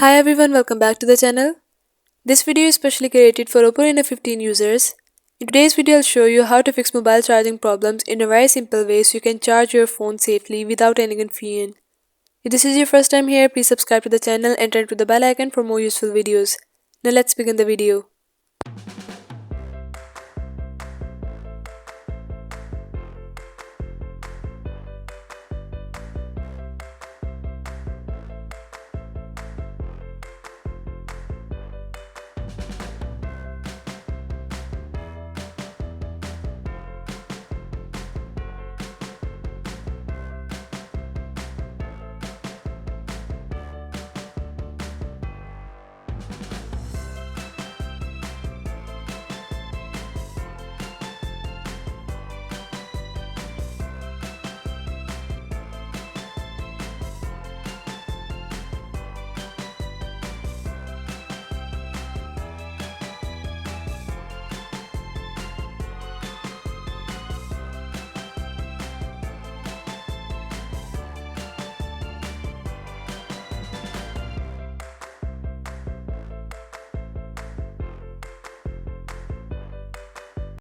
Hi everyone, welcome back to the channel. This video is specially created for Oppo Reno 15 users. In today's video, I'll show you how to fix mobile charging problems in a very simple way so you can charge your phone safely without any confusion. If this is your first time here, please subscribe to the channel and turn to the bell icon for more useful videos. Now let's begin the video.